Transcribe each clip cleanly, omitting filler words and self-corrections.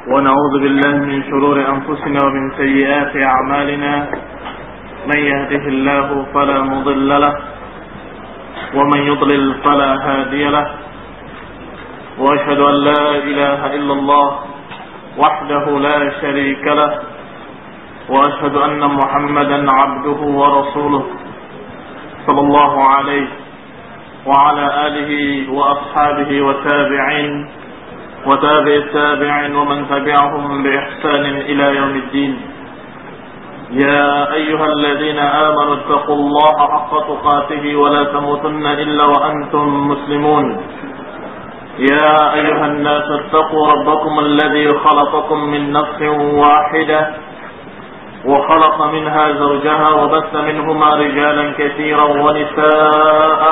ونعوذ بالله من شرور أنفسنا ومن سيئات أعمالنا من يهده الله فلا مضل له ومن يضلل فلا هادي له وأشهد أن لا إله إلا الله وحده لا شريك له وأشهد أن محمدا عبده ورسوله صلى الله عليه وعلى آله وأصحابه وتابعين وتابع التابعين ومن تبعهم بإحسان إلى يوم الدين. يا أيها الذين آمنوا اتقوا الله حق تقاته ولا تموتن إلا وأنتم مسلمون. يا أيها الناس اتقوا ربكم الذي خلقكم من نفس واحدة وخلق منها زوجها وبث منهما رجالا كثيرا ونساء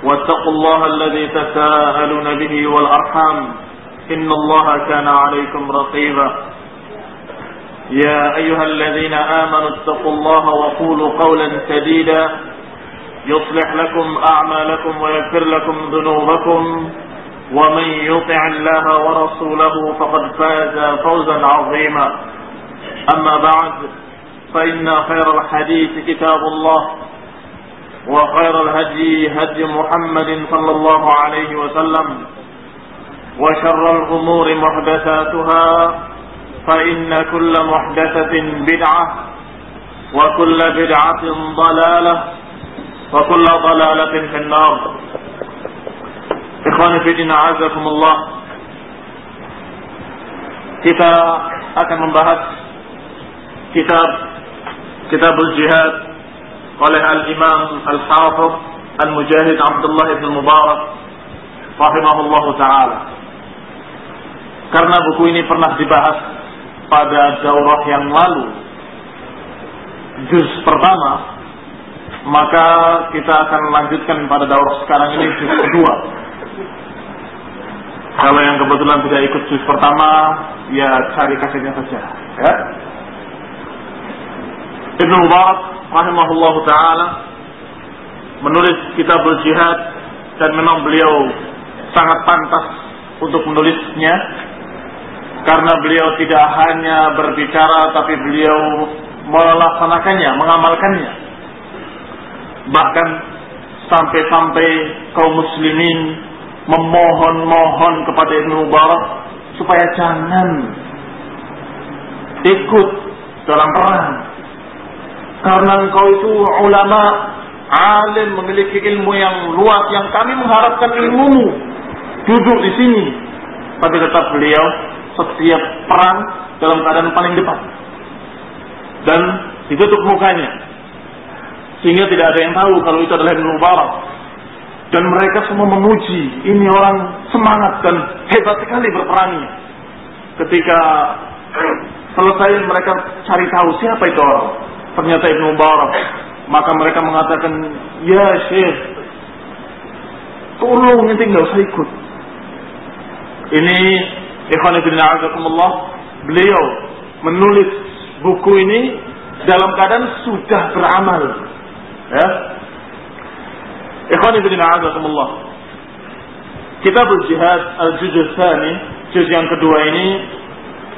واتقوا الله الذي تساءلون به والأرحام إن الله كان عليكم رقيبا. يا أيها الذين آمنوا اتقوا الله وقولوا قولا سديدا يصلح لكم أعمالكم ويغفر لكم ذنوبكم ومن يطع الله ورسوله فقد فاز فوزا عظيما. أما بعد فإن خير الحديث كتاب الله وخير الهدي هدي محمد صلى الله عليه وسلم وشر الأمور محدثاتها فإن كل محدثة بدعة وكل بدعة ضلالة وكل ضلالة في النار. Ikhwani fi din, a'azakumullah. Kita akan membahas Kitabul Jihad oleh Al-Imam Al-Hafidh Al-Mujahid Abdullah ibn Mubarak rahimahullahu ta'ala. Karena buku ini pernah dibahas pada daurah yang lalu, juz pertama, maka kita akan lanjutkan pada daurah sekarang ini juz kedua. Kalau yang kebetulan tidak ikut juz pertama, ya cari kasetnya saja, ya. Ibn Mubarak rahimahullahu ta'ala menulis Kitabul Jihad, dan memang beliau sangat pantas untuk menulisnya, karena beliau tidak hanya berbicara, tapi beliau melaksanakannya, mengamalkannya. Bahkan sampai-sampai kaum muslimin memohon-mohon kepada Ibn Mubarak supaya jangan ikut dalam perang, karena engkau itu ulama, alim, memiliki ilmu yang luas, yang kami mengharapkan ilmumu, duduk di sini. Tapi tetap beliau setiap perang dalam keadaan paling depan dan ditutup mukanya, sehingga tidak ada yang tahu kalau itu adalah Ibn Mubarak. Dan mereka semua memuji, ini orang semangat dan hebat sekali berperangnya. Ketika selesai mereka cari tahu siapa itu orang, ternyata Ibn Mubarak. Maka mereka mengatakan, ya Syekh, tolong nanti nggak usah ikut. Ini ikhwan fillah azakumullah, beliau menulis buku ini dalam keadaan sudah beramal, ya. Ikhwan fillah azakumullah, Kitabul Jihad al-Juz Tsani, juz yang kedua ini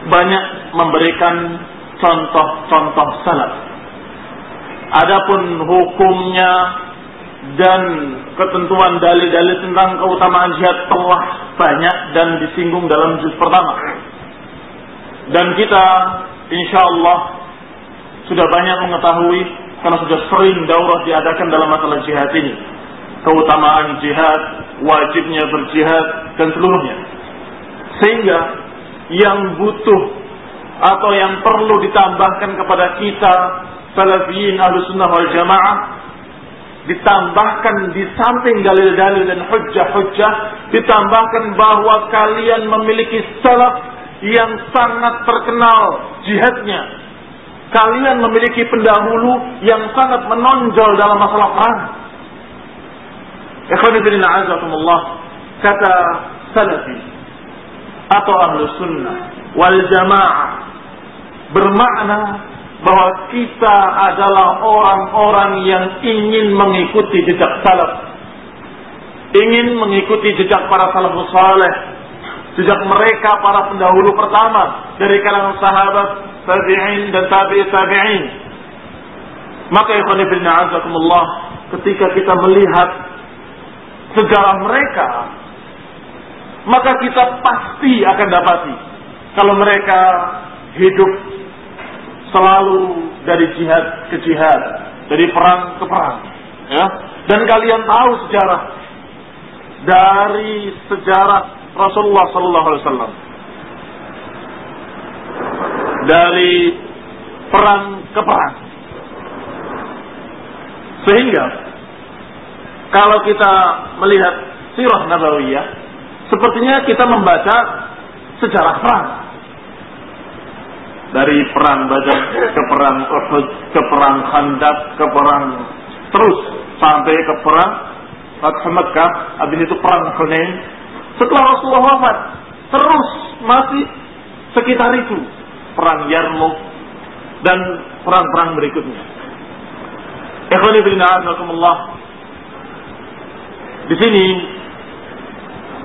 banyak memberikan contoh-contoh salaf. Adapun hukumnya dan ketentuan dalil-dalil tentang keutamaan jihad telah banyak dan disinggung dalam juz pertama. Dan kita insyaallah sudah banyak mengetahui, karena sudah sering daurah diadakan dalam masalah jihad ini, keutamaan jihad, wajibnya berjihad dan seluruhnya. Sehingga yang butuh atau yang perlu ditambahkan kepada kita Salafiyin Ahlussunnah wal Jamaah, ditambahkan di samping dalil-dalil dan hujjah-hujjah, ditambahkan bahwa kalian memiliki salaf yang sangat terkenal jihadnya. Kalian memiliki pendahulu yang sangat menonjol dalam masalah perang. Ikhwan fillah azakumullah, kata Salafi atau Ahlussunnah wal Jamaah bermakna bahwa kita adalah orang-orang yang ingin mengikuti jejak salaf, ingin mengikuti jejak para salafus saleh, jejak mereka para pendahulu pertama dari kalangan sahabat, tabi'in dan tabi'in. Maka ikhwan fillah azakumullah, ketika kita melihat sejarah mereka, maka kita pasti akan dapati kalau mereka hidup selalu dari jihad ke jihad, dari perang ke perang, ya. Dan kalian tahu dari sejarah Rasulullah sallallahu alaihi wasallam, dari perang ke perang. Sehingga kalau kita melihat sirah nabawiyah, sepertinya kita membaca sejarah perang. Dari perang Badar ke perang Uhud, ke perang Khandaq, ke perang terus sampai ke perang Fathu Makkah, habis itu perang Hunain. Setelah Rasulullah wafat, terus masih sekitar itu, perang Yarmouk dan perang-perang berikutnya. Ikhwani fillah a'azakumullah. Di sini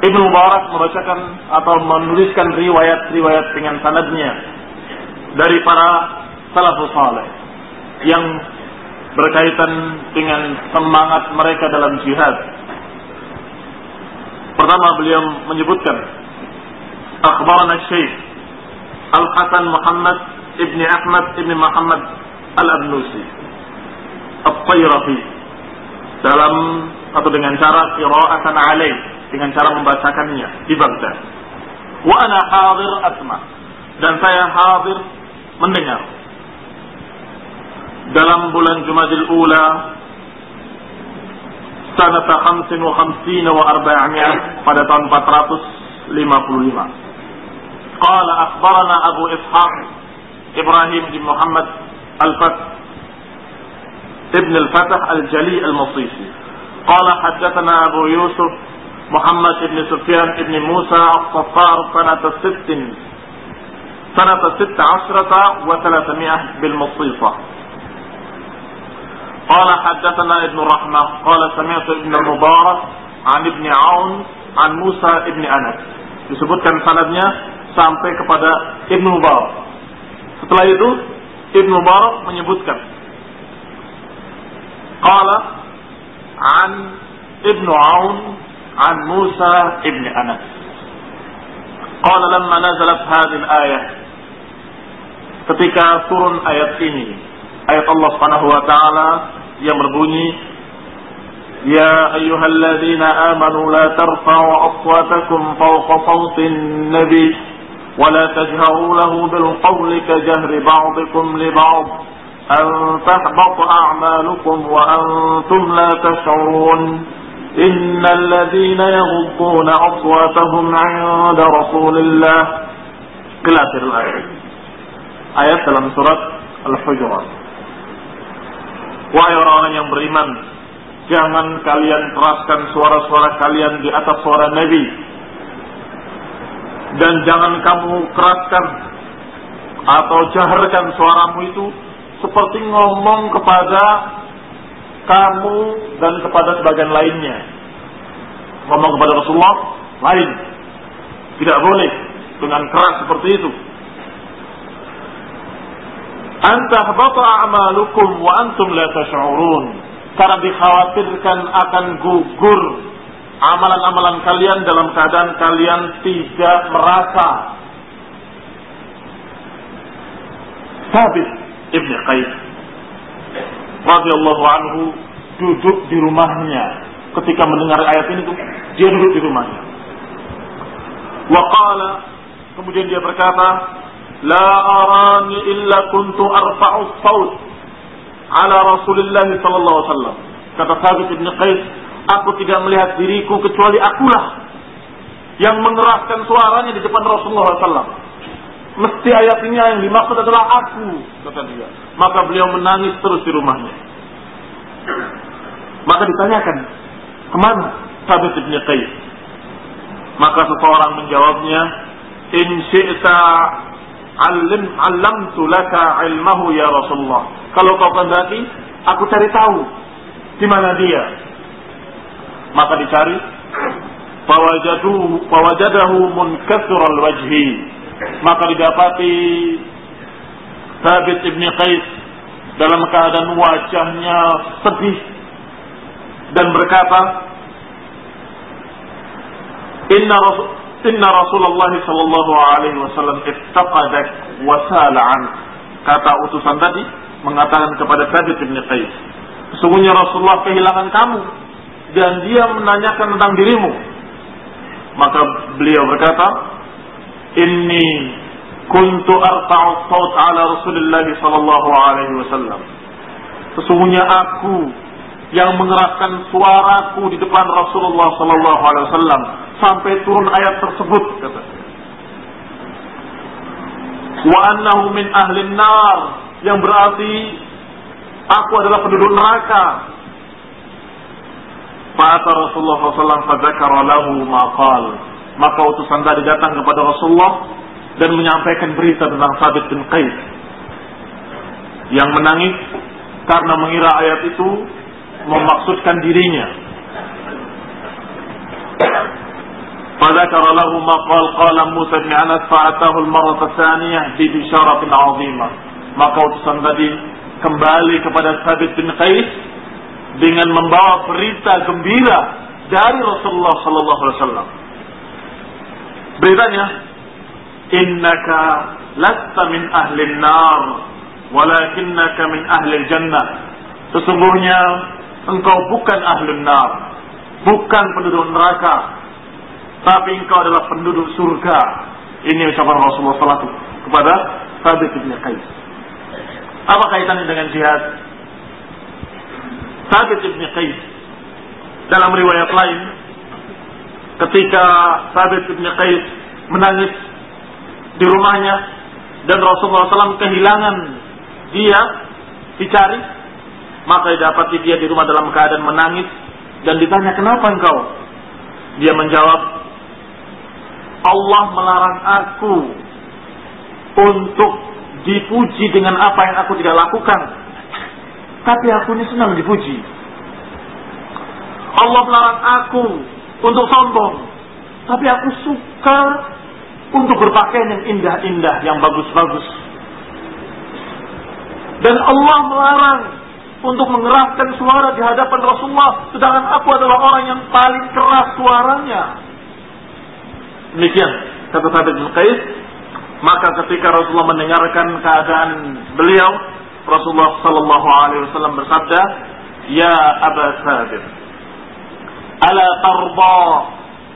Ibnu Mubarak membacakan atau menuliskan riwayat-riwayat dengan sanadnya dari para salafus saleh yang berkaitan dengan semangat mereka dalam jihad. Pertama beliau menyebutkan akhbarana Syekh Al-Hasan Muhammad ibni Ahmad ibni Muhammad Al-Abnusi At-Tayrafi, dalam atau dengan cara qira'atan alaih, dengan cara membacakannya di Baghdad. Wa ana hadir asma, dan saya hadir mendengar dalam bulan Jumadil Ula sanata 55 wa 400 pada tahun 455. Qala akhbarana Abu Ishaq Ibrahim bin Muhammad Al-Fath ابن الفتح الجلي المصيصي قال حدثنا أبو يوسف محمد بن سفيان بن موسى الصفار سنة 16 و300 بالمصيصة قال حدثنا ابن رحمة قال سمعت ابن المبارك عن ابن عون عن موسى ابن أنس. Disebutkan sanadnya sampai kepada Ibnu Mubarak. Setelah itu Ibnu Mubarak menyebutkan قال عن ابن عون عن موسى ابن أنس قال لما نزلت هذه الآية, ketika turun ayat ini, ayat Allah Subhanahu wa taala yang berbunyi ya ayyuhalladzina amanu la tarfa'u aswatakum fawqa sawtin nabi wa la tajharu lahu bil qawli ka jahri ba'dikum li ba'd أن تحبط أعمالكم وأنتم لا تشعرون إن الذين يغضون أصواتهم عند رسول الله إلى آخر الآية. Ayat dalam surat Al-Hujurat. Wahai orang-orang yang beriman, jangan kalian keraskan suara-suara kalian di atas suara Nabi, dan jangan kamu keraskan atau jaharkan suaramu itu seperti ngomong kepada kamu dan kepada sebagian lainnya. Ngomong kepada Rasulullah lain, tidak boleh dengan keras seperti itu. Antahbata a'malukum wa antum la tash'urun, karena dikhawatirkan akan gugur amalan-amalan kalian dalam keadaan kalian tidak merasa. Sabit Ibn Qais radhiyallahu anhu duduk di rumahnya ketika mendengar ayat ini, dia duduk di rumahnya. Wa qala, kemudian dia berkata, la arani illa kuntu arfa'u saut ala Rasulillah sallallahu alaihi wasallam. Kata Sabit Ibn Qais, aku tidak melihat diriku kecuali akulah yang mengeraskan suaranya di depan Rasulullah sallallahu alaihi wasallam. Mesti ayat ini yang dimaksud adalah aku, kata dia. Maka beliau menangis terus di rumahnya. Maka ditanyakan, kemana Sabit Ibn Qais? Maka seseorang menjawabnya, in syi'ta allamtu laka ilmahu ya Rasulullah. Kalau kau kehendaki, aku cari tahu di mana dia. Maka dicari, fawajadahu munkasiral wajhi, maka didapati Thabit ibn Qais dalam keadaan wajahnya sedih dan berkata, Inna Rasulullah sallallahu alaihi wasallam iftaqadak wa sala'an. Kata utusan tadi mengatakan kepada Thabit ibn Qais, sesungguhnya Rasulullah kehilangan kamu dan dia menanyakan tentang dirimu. Maka beliau berkata, Inni kuntu arfa'u saut ala Rasulullah sallallahu alaihi wasallam. Sesungguhnya aku yang mengeraskan suaraku di depan Rasulullah sallallahu alaihi wasallam sampai turun ayat tersebut, kata. Wa annahu min ahli nar, yang berarti aku adalah penduduk neraka. Fa'ata Rasulullah SAW fadzakara lahu ma qala. Maka utusan tadi datang kepada Rasulullah dan menyampaikan berita tentang Thabit bin Qais yang menangis karena mengira ayat itu memaksudkan dirinya. Fadzakara lahu ma qala Musa bin Anas fa'atahu al-marrah ats-tsaniyah bi bisyaratin 'azimah. Maka utusan tadi kembali kepada Thabit bin Qais dengan membawa berita gembira dari Rasulullah sallallahu alaihi wasallam. Beritanya, innaka lasta min ahli an-nar walakinnaka min ahli al-jannah. Sesungguhnya engkau bukan ahli an-nar, bukan penduduk neraka, tapi engkau adalah penduduk surga. Ini ucapan Rasulullah sallallahu alaihi wasallam kepada Thabit bin Qais. Apa kaitannya dengan jihad? Thabit bin Qais dalam riwayat lain, ketika Thabit bin Qais menangis di rumahnya dan Rasulullah SAW kehilangan dia, dicari, maka didapati dia di rumah dalam keadaan menangis dan ditanya, kenapa engkau? Dia menjawab, Allah melarang aku untuk dipuji dengan apa yang aku tidak lakukan, tapi aku ini senang dipuji. Allah melarang aku untuk sombong, tapi aku suka untuk berpakaian yang indah-indah, yang bagus-bagus. Dan Allah melarang untuk mengeraskan suara di hadapan Rasulullah, sedangkan aku adalah orang yang paling keras suaranya. Demikian kata Thabit bin Qais. Maka ketika Rasulullah mendengarkan keadaan beliau, Rasulullah sallallahu alaihi wasallam bersabda, "Ya Aba Thabit, ala tarda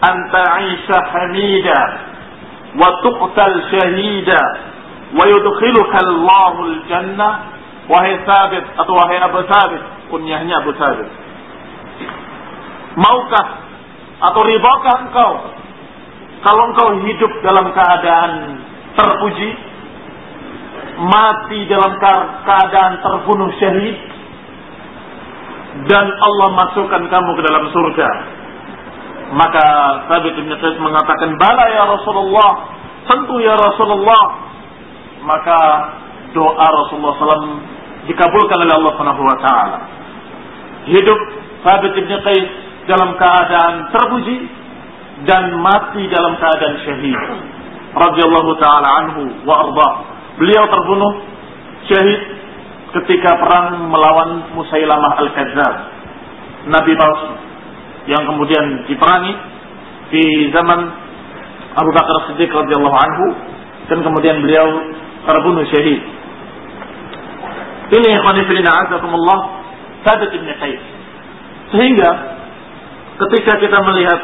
an ta'isha hamida wa tuqtal shahida wa yudkhiluka Allahu al-jannah." Wahai Thabit, atau wahai Abu Thabit, kunyahnya Abu Thabit, maukah atau ridakah engkau kalau engkau hidup dalam keadaan terpuji, mati dalam keadaan terbunuh syahid, dan Allah masukkan kamu ke dalam surga? Maka Thabit bin Qais mengatakan, bala ya Rasulullah, tentu ya Rasulullah. Maka doa Rasulullah SAW dikabulkan oleh Allah Subhanahu wa taala. Hidup Thabit bin Qais dalam keadaan terpuji dan mati dalam keadaan syahid radhiyallahu taala anhu wa arda. Beliau terbunuh syahid ketika perang melawan Musailamah al-Kadzdzab, nabi palsu yang kemudian diperangi di zaman Abu Bakar Siddiq radhiyallahu anhu, dan kemudian beliau terbunuh syahid. Ini ikhwani fillah azakumullah, Thabit bin Qais. Sehingga ketika kita melihat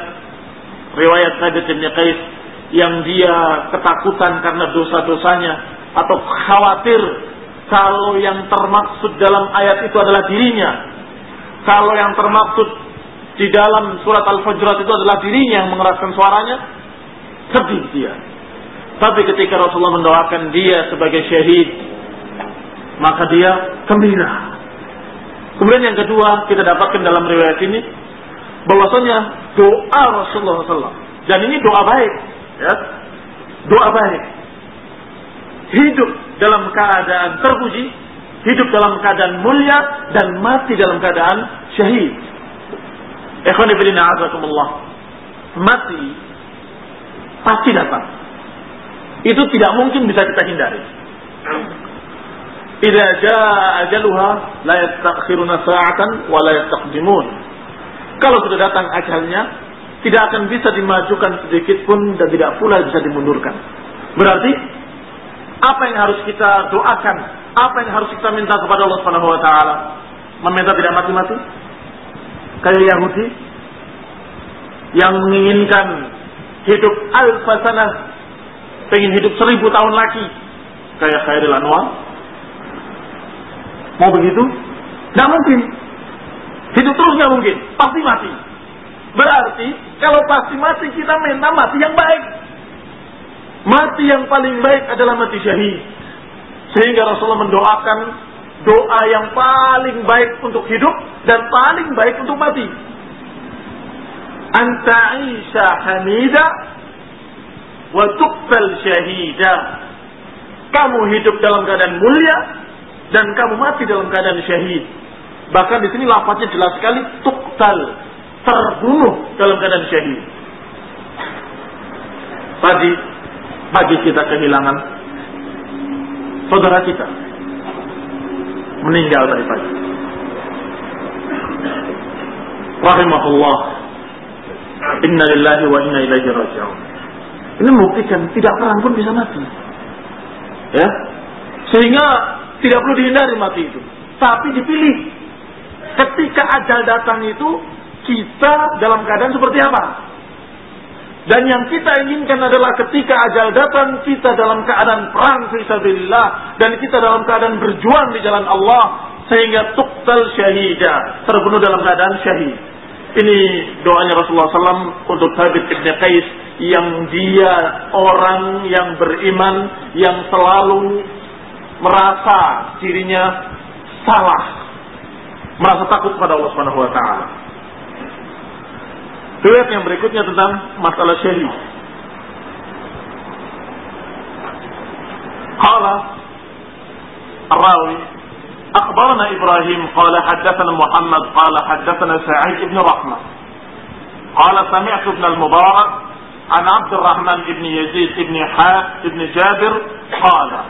riwayat Thabit bin Qais yang dia ketakutan karena dosa-dosanya, atau khawatir kalau yang termaksud dalam ayat itu adalah dirinya, kalau yang termaksud di dalam surat Al-Hujurat itu adalah dirinya yang mengeraskan suaranya, sedih dia. Tapi ketika Rasulullah mendoakan dia sebagai syahid, maka dia gembira. Kemudian yang kedua kita dapatkan dalam riwayat ini bahwasanya doa Rasulullah SAW, dan ini doa baik, ya, doa baik, hidup dalam keadaan terpuji, hidup dalam keadaan mulia, dan mati dalam keadaan syahid. Ikhwani fillah azakumullah, mati pasti datang. Itu tidak mungkin bisa kita hindari. Idza jaa ajaluha la yastakhiruna sa'atan wa la yastaqdimun. Kalau sudah datang ajalnya, tidak akan bisa dimajukan sedikit pun dan tidak pula bisa dimundurkan. Berarti apa yang harus kita doakan? Apa yang harus kita minta kepada Allah Subhanahu wa taala? Meminta tidak mati-mati? Kayak Yahudi yang menginginkan hidup alfa sanah, pengen hidup 1000 tahun lagi, kayak Khairil Anwar. Mau begitu? Tidak mungkin. Hidup terus nggak mungkin, pasti mati. Berarti kalau pasti mati, kita minta mati yang baik. Mati yang paling baik adalah mati syahid. Sehingga Rasulullah mendoakan doa yang paling baik untuk hidup dan paling baik untuk mati. Anta Isha hamida wa tuqtal syahida. Kamu hidup dalam keadaan mulia dan kamu mati dalam keadaan syahid. Bahkan di sini lafaznya jelas sekali, tuqtal, terbunuh dalam keadaan syahid. Pagi kita kehilangan saudara kita, meninggal tadi pagi. Rahimahullah. Inna lillahi wa inna ilaihi raji'un. Ini membuktikan tidak perang pun bisa mati. Ya. Sehingga tidak perlu dihindari mati itu. Tapi dipilih. Ketika ajal datang itu, kita dalam keadaan seperti apa? Dan yang kita inginkan adalah ketika ajal datang, kita dalam keadaan perang fi sabilillah, dan kita dalam keadaan berjuang di jalan Allah, sehingga tuqtal syahida, terbunuh dalam keadaan syahid. Ini doanya Rasulullah SAW untuk Thabit ibn Qais, yang dia orang yang beriman, yang selalu merasa dirinya salah, merasa takut kepada Allah Subhanahu wa taala. Riwayat yang berikutnya tentang masalah syahid. Qala Ar-Rawi akhbarana Ibrahim qala haddatsana Muhammad qala haddatsana Sa'id ibn Rahmah qala sami'tu ibn al-Mubarak an Abd al-Rahman ibn Yazid ibn Jabir qala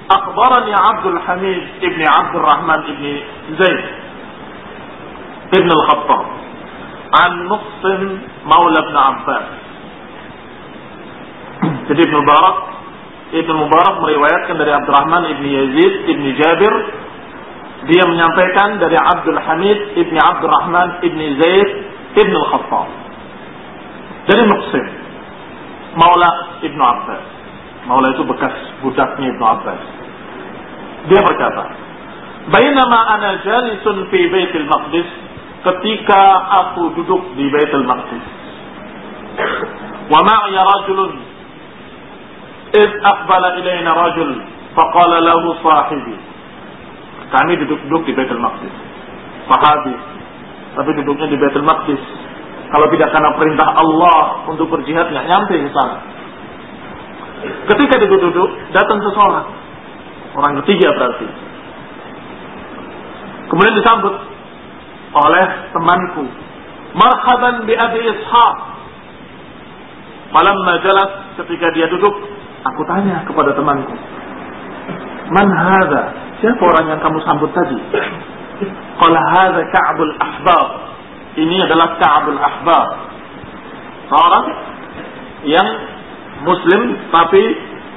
akhbarani Abd al-Hamid ibn Abd al-Rahman ibn Zaid ibn al-Khattab an Muqsim Maula ibn Abbas. Jadi Ibn Mubarak meriwayatkan dari Abdurrahman ibn Yazid ibn Jabir, dia menyampaikan dari Abdul Hamid ibn Abdurrahman ibn Zaid ibn al-Khattab dari Muqsim Maula ibn Abbas. Maula itu bekas budaknya Ibn Abbas. Dia berkata, bainama ana jalisun fi Baitul Maqdis, ketika aku duduk di Baitul Maqdis, wa ma'iya rajulun id aqbala ilayna rajul faqala lahu sahibi. Kami duduk di Baitul Maqdis, sahabi, tapi duduknya di Baitul Maqdis. Kalau tidak karena perintah Allah untuk berjihad, nggak nyampe ke sana. Ketika duduk, datang seseorang, orang ketiga berarti. Kemudian disambut oleh temanku, marhaban bi Abi Ishaq. Malamma jalas, ketika dia duduk, aku tanya kepada temanku, man hadza? Siapa orang yang kamu sambut tadi? Qala hadza Ka'bul Ahbar. Ini adalah Ka'bul Ahbar, seorang yang Muslim tapi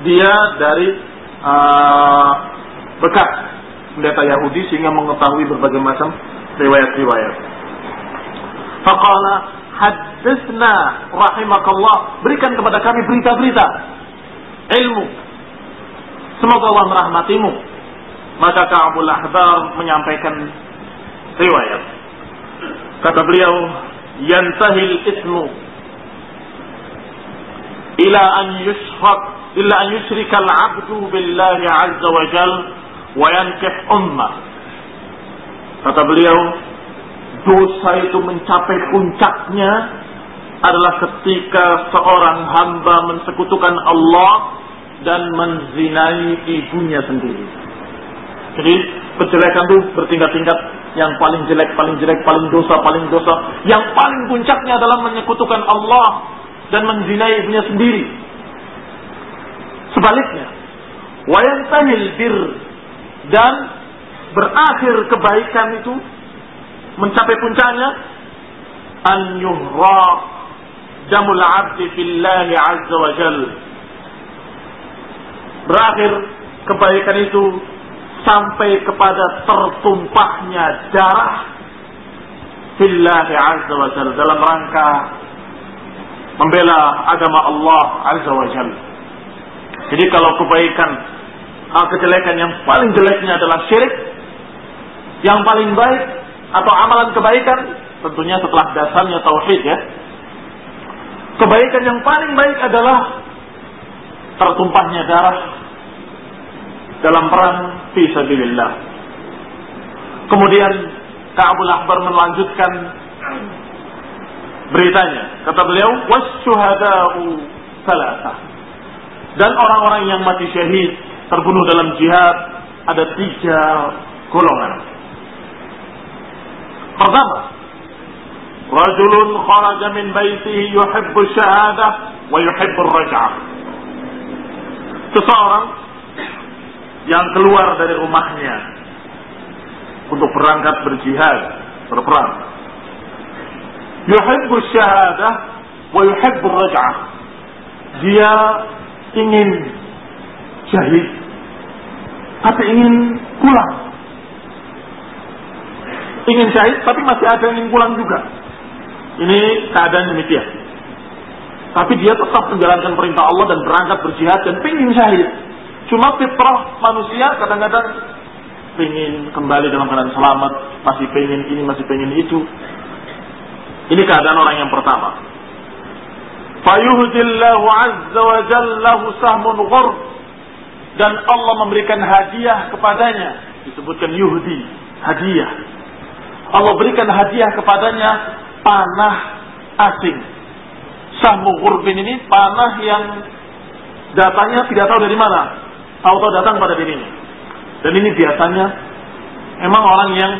dia dari bekas pendeta Yahudi, sehingga mengetahui berbagai macam riwayat-riwayat. Faqala haddatsna rahimakallah, berikan kepada kami berita-berita ilmu, semoga Allah merahmatimu. Maka Ka'bul Ahbar menyampaikan riwayat. Kata beliau, yantahil ismu ila an yushrika al-'abdu billahi 'azza wa jalla wa yankih ummah. Kata beliau, dosa itu mencapai puncaknya adalah ketika seorang hamba mensekutukan Allah dan menzinai ibunya sendiri. Jadi kejelekan itu bertingkat-tingkat, yang paling jelek, paling dosa. Yang paling puncaknya adalah menyekutukan Allah dan menzinai ibunya sendiri. Sebaliknya, wa yantahil bir, dan berakhir kebaikan itu mencapai puncaknya, an yuhra damul abdi fillahi azza wa jal. Berakhir kebaikan itu sampai kepada tertumpahnya darah fillahi azza wa jal, dalam rangka membela agama Allah azza wa jal. Jadi kalau kebaikan, kejelekan yang paling jeleknya adalah syirik, yang paling baik atau amalan kebaikan tentunya setelah dasarnya tauhid ya. Kebaikan yang paling baik adalah tertumpahnya darah dalam perang fi sabilillah. Kemudian Ka'bul Ahbar melanjutkan beritanya. Kata beliau, wasyuhada'u salasah. Dan orang-orang yang mati syahid, terbunuh dalam jihad, ada 3 golongan. Pertama, rajulun kharaja min baitihi yuhibbu syahadah wa yuhibbu raj'ah. Seseorang yang keluar dari rumahnya untuk berangkat berjihad, berperang. Yuhibbu syahadah wa yuhibbu raj'ah. Dia ingin syahid, tapi ingin pulang. Ingin syahid, tapi masih ada yang ingin pulang juga. Ini keadaan demikian. Tapi dia tetap menjalankan perintah Allah dan berangkat berjihad dan ingin syahid. Cuma fitrah manusia kadang-kadang ingin kembali dalam keadaan selamat, masih pengen ini, masih pengen itu. Ini keadaan orang yang pertama. Fayuhdillahu azza wa jallahu sahmun ghurb, dan Allah memberikan hadiah kepadanya. Disebutkan yuhdi, hadiah. Allah berikan hadiah kepadanya panah asing. Sahmu ghurbin ini panah yang datanya tidak tahu dari mana, tahu-tahu datang pada dirinya. Dan ini biasanya emang orang yang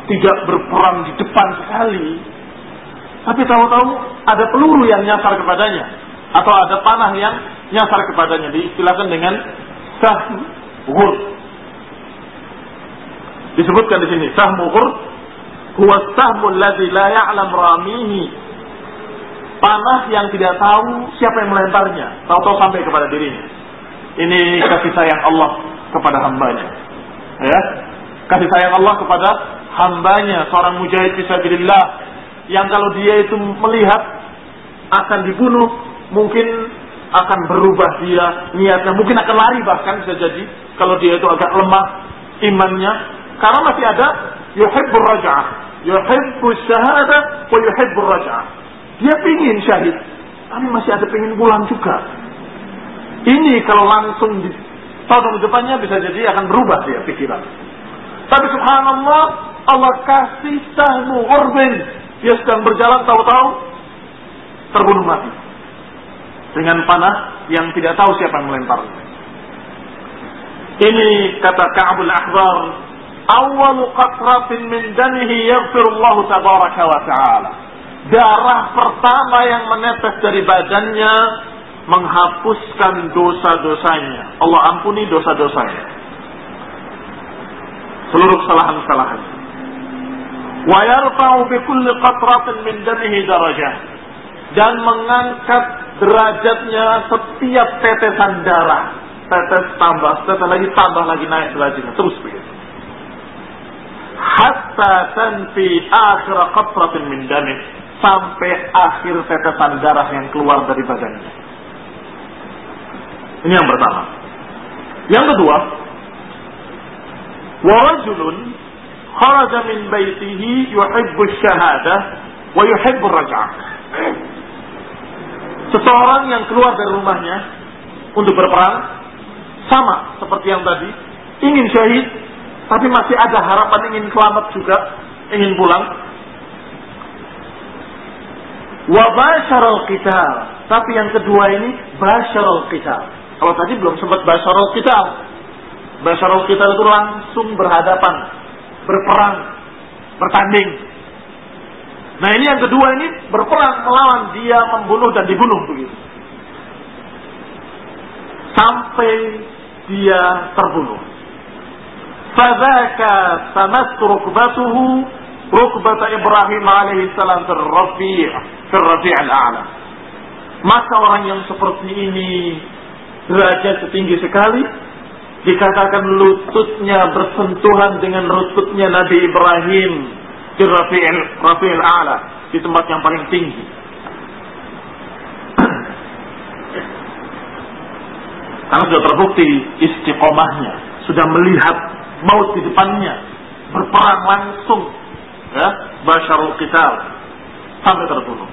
tidak berperang di depan sekali, tapi tahu-tahu ada peluru yang nyasar kepadanya, atau ada panah yang nyasar kepadanya. Diistilahkan dengan sahmu ghurb. Disebutkan di sini sahmu ghurb huwa sahmu alladzi la ya'lam ramihi. Panah yang tidak tahu siapa yang melemparnya, tahu-tahu sampai kepada dirinya. Ini kasih sayang Allah kepada hambanya. Ya, kasih sayang Allah kepada hambanya, seorang mujahid fisabilillah, yang kalau dia itu melihat akan dibunuh, mungkin akan berubah dia niatnya, mungkin akan lari bahkan bisa jadi kalau dia itu agak lemah imannya, karena masih ada yuhibbur raj'ah, yuhibbus syahadah wa yuhibbur raj'ah. Dia pingin syahid, tapi masih ada pingin pulang juga. Ini kalau langsung di tahun depannya bisa jadi akan berubah dia pikiran. Tapi subhanallah, Allah kasih sahmu ghurbin. Dia sedang berjalan, tahu-tahu terbunuh mati dengan panah yang tidak tahu siapa yang melemparnya. Ini kata Ka'bul Ahbar, awwalu qatratin min damihi yaghfirullahu tabaraka wa ta'ala. Darah pertama yang menetes dari badannya menghapuskan dosa-dosanya. Allah ampuni dosa-dosanya, seluruh kesalahan-kesalahan. Wa yarfa'u bi kulli qatratin min damihi darajah, dan mengangkat derajatnya setiap tetesan darah. Tetes tambah, tetes lagi tambah lagi, naik derajatnya terus begitu. Hatta tanfi akhir qatratin min damih, sampai akhir tetesan darah yang keluar dari badannya. Ini yang pertama. Yang kedua, wa rajulun kharaja min baitihi yuhibbu syahadah wa yuhibbu raj'ah. Seseorang yang keluar dari rumahnya untuk berperang, sama seperti yang tadi, ingin syahid, tapi masih ada harapan ingin selamat juga, ingin pulang. Wa basyaral qital, tapi yang kedua ini basyaral qital. Kalau tadi belum sempat basyaral qital. Basyaral qital itu langsung berhadapan, berperang, bertanding. Nah ini yang kedua ini berperang melawan, dia membunuh dan dibunuh begitu. Sampai dia terbunuh. Fadzaka samat rukbatuhu rukbata Ibrahim alaihi salam fil rafi' al-a'la. Maka orang yang seperti ini derajat tinggi sekali, dikatakan lututnya bersentuhan dengan lututnya Nabi Ibrahim di Rafi'il A'la, di tempat yang paling tinggi. Karena sudah terbukti istiqomahnya, sudah melihat maut di depannya, berperang langsung, ya, basyarul qital, sampai terbunuh.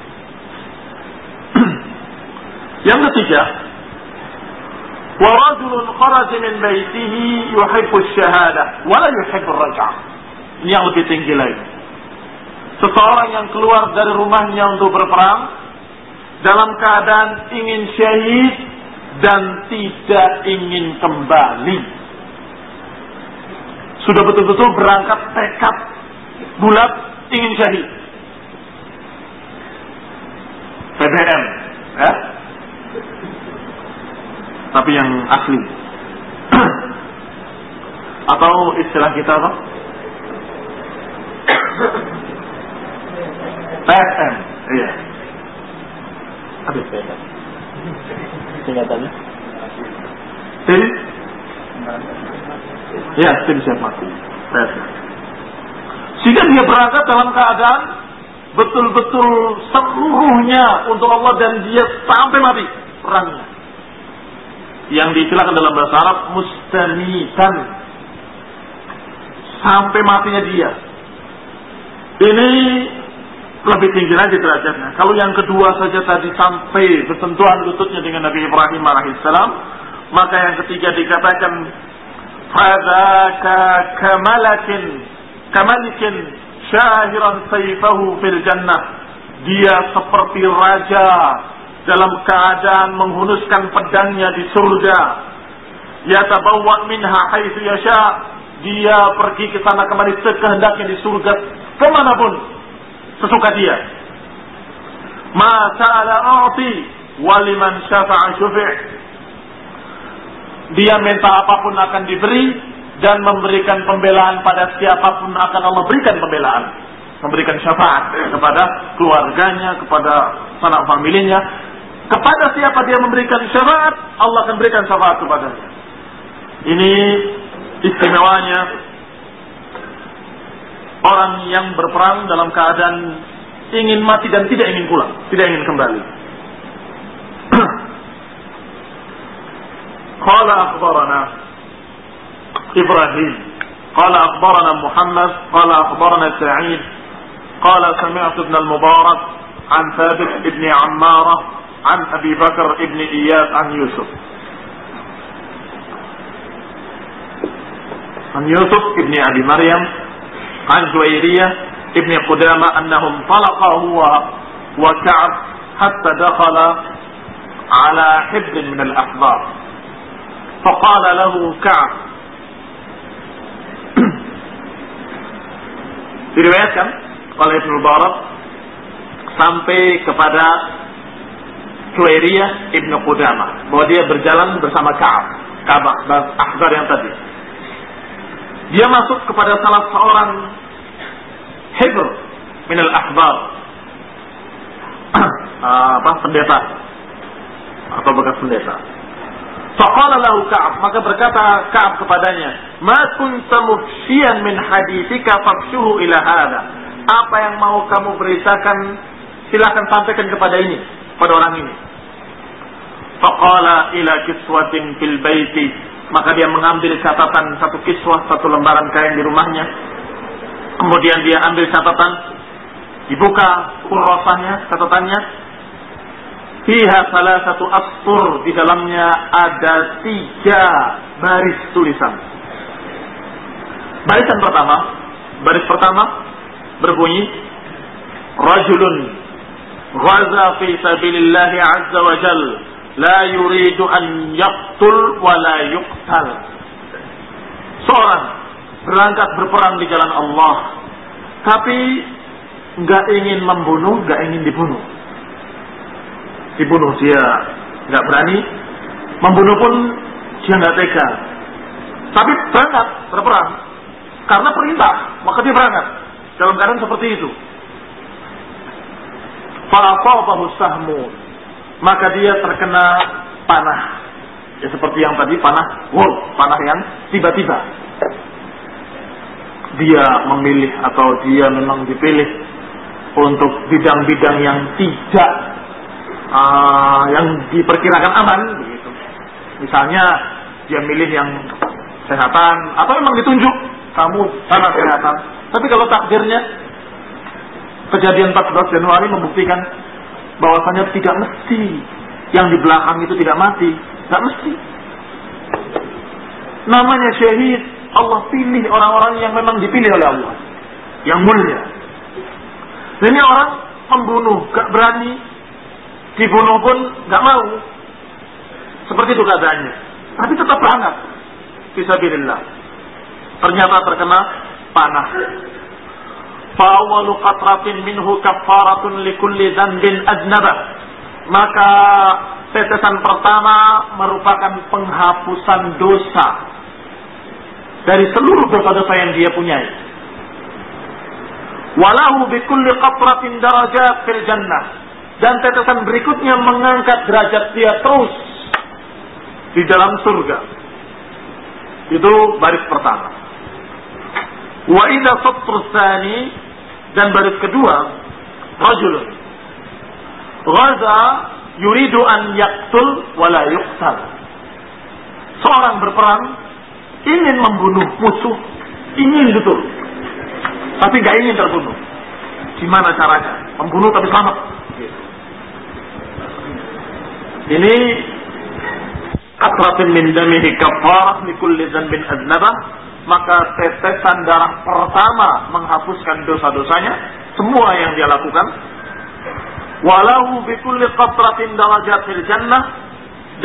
Yang ketiga, wa rajulun kharaja min baitihi yuhibbu asy-syahadah wa la yuhibbu ar-raj'ah. Ini yang lebih tinggi lagi. Seseorang yang keluar dari rumahnya untuk berperang dalam keadaan ingin syahid dan tidak ingin kembali. Sudah betul-betul berangkat tekad bulat ingin syahid. PBM, ya? Tapi yang asli. Atau istilah kita apa? PSM, iya. Apa PSM? Singkatannya? Tim? Ya, tim siap mati. PSM. Sehingga dia berangkat dalam keadaan betul-betul seluruhnya untuk Allah dan dia sampai mati perangnya. Yang diistilahkan dalam bahasa Arab mustamitan, sampai matinya dia. Ini lebih tinggi lagi derajatnya. Kalau yang kedua saja tadi sampai bersentuhan lututnya dengan Nabi Ibrahim alaihissalam, maka yang ketiga dikatakan fadzaka kamalikin syahiran sayfahu fil jannah. Dia seperti raja dalam keadaan menghunuskan pedangnya di surga. Yatabawwa minha haitsu yasha. Dia pergi ke sana kemari sekehendaknya di surga, kemanapun sesuka dia. Ma sa'ala a'ti wa liman syafa'a syufi'. Dia minta apapun akan diberi dan memberikan pembelaan pada siapapun akan Allah berikan pembelaan, memberikan syafaat kepada keluarganya, kepada sanak familinya. Kepada siapa dia memberikan syafaat, Allah akan berikan syafaat kepadanya. Ini istimewanya orang yang berperang dalam keadaan ingin mati dan tidak ingin pulang, tidak ingin kembali. Qala akhbarana Ibrahim, qala akhbarana Muhammad, qala akhbarana Sa'id, qala sami'tu ibn al-Mubarak an Thabit ibn Ammarah an Abi Bakar ibn Iyad an Yusuf. An Yusuf ibn Abi Maryam an Juwairiyah ibn Qudamah annahum talaqa huwa wa Ka'b hatta dakhala ala hibr min al-ahbar. Faqala lahu Ka'b. Diriwayatkan oleh Ibnu Mubarak sampai kepada Juwairiyah ibn Qudamah bahwa dia berjalan bersama Ka'b Ahbar yang tadi. Dia masuk kepada salah seorang hibr min al-ahbar, pendeta atau bekas pendeta. Faqala lahu Ka'b, maka berkata Ka'b kepadanya, "Ma kunta mufshiyan min haditsika fafshuhu ila hada." Apa yang mau kamu beritakan, silakan sampaikan kepada ini, pada orang ini. Faqala ila kiswatin fil baiti, maka dia mengambil catatan satu kiswah, satu lembaran kain di rumahnya. Kemudian dia ambil catatan, dibuka kurrasanya, catatannya. Fiha salah satu astur, di dalamnya ada 3 baris tulisan. Baris pertama berbunyi, Rajulun ghaza fi sabilillahi azza wa jal, la yuridu an yaqtul wa la yuqtal. Seorang berangkat berperang di jalan Allah, tapi nggak ingin membunuh, nggak ingin dibunuh. Dibunuh dia nggak berani, membunuh pun dia nggak tega. Tapi berangkat berperang karena perintah, maka dia berangkat dalam keadaan seperti itu. Fa'asabahu sahmu, maka dia terkena panah. Ya seperti yang tadi, panah panah yang tiba-tiba. Dia memilih atau dia memang dipilih untuk bidang-bidang yang tidak yang diperkirakan aman begitu. Misalnya dia milih yang kesehatan, atau memang ditunjuk kamu sana kesehatan. Tapi kalau takdirnya kejadian 14 Januari membuktikan bahwasanya tidak mesti yang di belakang itu tidak mati, tidak mesti. Namanya syahid, Allah pilih orang-orang yang memang dipilih oleh Allah, yang mulia. Dan ini orang membunuh, gak berani, dibunuh pun gak mau. Seperti itu keadaannya. Tapi tetap berangkat fisabilillah. Ternyata terkena panah. Fa'awalu qatratin minhu kaffaratun likulli dzanbin adnaba. Maka tetesan pertama merupakan penghapusan dosa dari seluruh dosa-dosa yang dia punyai. Walahu bikulli qatratin darajat fil jannah. Dan tetesan berikutnya mengangkat derajat dia terus di dalam surga. Itu baris pertama. Wa idza satr tsani, dan baris kedua, rajulun ghaza yuridu an yaqtul wa la yuqtal. Seorang berperang ingin membunuh musuh, ingin betul, tapi enggak ingin terbunuh. Gimana caranya? Membunuh tapi selamat. Ini qatratin min damihi kaffarah likulli dzanbin adnaba. Maka tetesan darah pertama menghapuskan dosa-dosanya, semua yang dia lakukan. Walahu bikulli qatratin darajat fil jannah,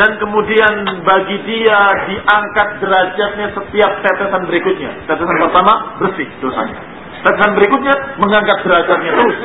dan kemudian bagi dia diangkat derajatnya setiap tetesan berikutnya. Tetesan pertama bersih dosanya, tetesan berikutnya mengangkat derajatnya terus